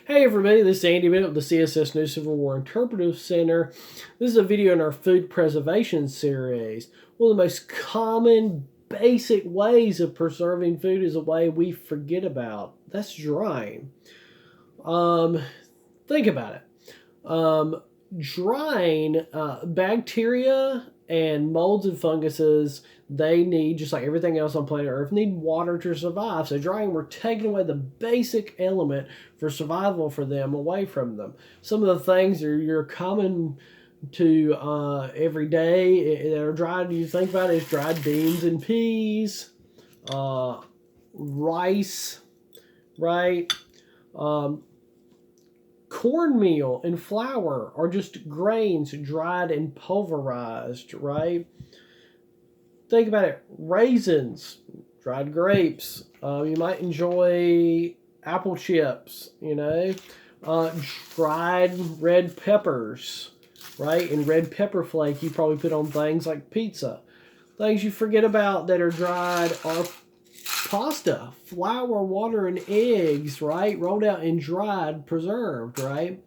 Hey everybody, this is Andy Bennett with the CSS New Civil War Interpretive Center. This is a video in our food preservation series. One of the most common basic ways of preserving food is a way we forget about. That's drying. Think about it. Drying, bacteria and molds and funguses, they need, just like everything else on planet Earth, need water to survive. So drying, we're taking away the basic element for survival for them away from them. Some of the things that you're common to every day that are dried, you think about it, is dried beans and peas, rice, right? Cornmeal and flour are just grains dried and pulverized, right? Think about it. Raisins, dried grapes. You might enjoy apple chips, dried red peppers, right? And red pepper flake you probably put on things like pizza. Things you forget about that are dried are pasta, flour, water, and eggs, right? Rolled out and dried, preserved, right?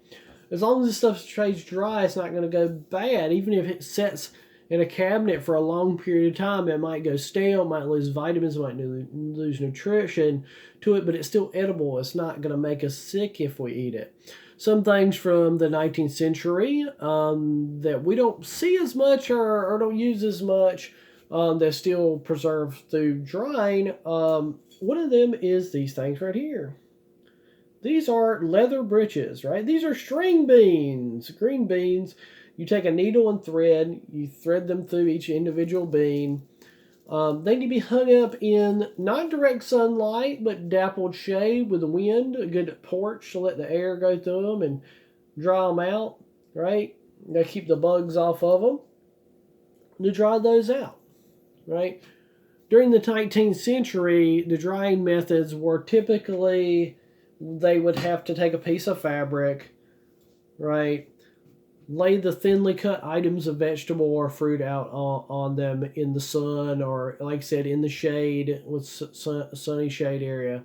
As long as this stuff stays dry, it's not going to go bad. Even if it sets in a cabinet for a long period of time, it might go stale, might lose vitamins, might lose nutrition to it, but it's still edible. It's not going to make us sick if we eat it. Some things from the 19th century that we don't see as much or don't use as much, they're still preserved through drying. One of them is these things right here. These are leather breeches, right? These are string beans, green beans. You take a needle and thread, you thread them through each individual bean. They need to be hung up in not direct sunlight, but dappled shade with the wind, a good porch to let the air go through them and dry them out, right? You gotta keep the bugs off of them to dry those out, right? During the 19th century, the drying methods were typically, they would have to take a piece of fabric, right? Lay the thinly cut items of vegetable or fruit out on them in the sun, or like I said, in the shade with sunny shade area.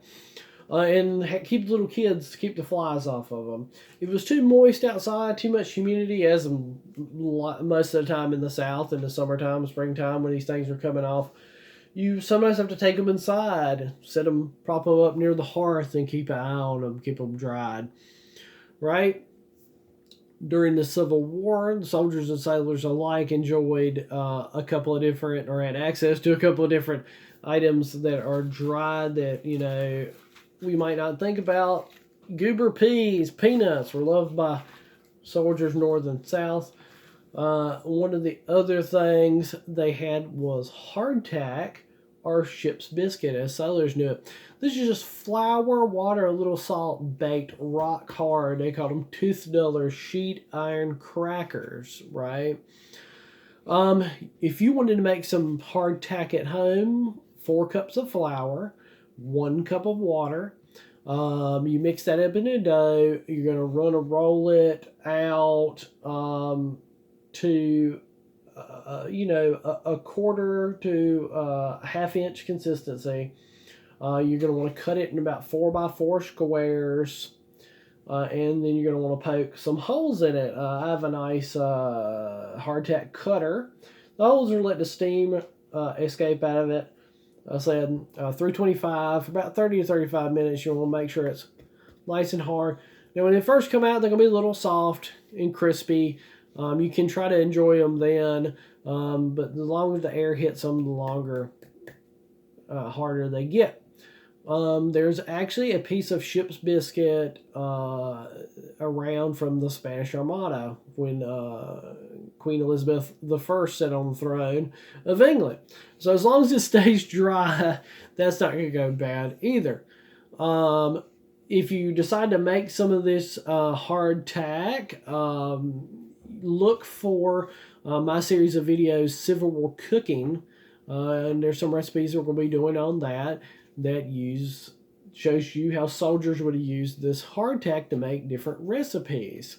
And keep little kids, keep the flies off of them. If it was too moist outside, too much humidity, as most of the time in the South in the summertime, springtime, when these things are coming off, you sometimes have to take them inside, prop them up near the hearth and keep an eye on them, keep them dried, right? During the Civil War, the soldiers and sailors alike enjoyed a couple of different, or had access to a couple of different items that are dried that, we might not think about. Goober peas, peanuts were loved by soldiers north and south. One of the other things they had was hardtack, or ship's biscuit, as sailors knew it. This is just flour, water, a little salt, baked rock hard. They called them tooth duller sheet iron crackers, right? If you wanted to make some hardtack at home, 4 cups of flour, 1 cup of water. You mix that up in a dough. You're going to roll it out to a quarter to a half-inch consistency. You're going to want to cut it in about 4x4 squares, and then you're going to want to poke some holes in it. I have a nice hardtack cutter. The holes are let the steam escape out of it. I said 325 for about 30 to 35 minutes. You want to make sure it's nice and hard. Now, when they first come out, they're going to be a little soft and crispy. You can try to enjoy them then, but the longer the air hits them, the harder they get. There's actually a piece of ship's biscuit around from the Spanish Armada when Queen Elizabeth I sat on the throne of England. So as long as it stays dry, that's not going to go bad either. If you decide to make some of this hardtack, look for my series of videos, Civil War Cooking, and there's some recipes we're going to be doing on that shows you how soldiers would have used this hardtack to make different recipes.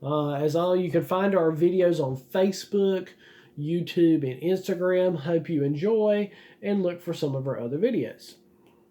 You can find our videos on Facebook, YouTube, and Instagram. Hope you enjoy, and look for some of our other videos.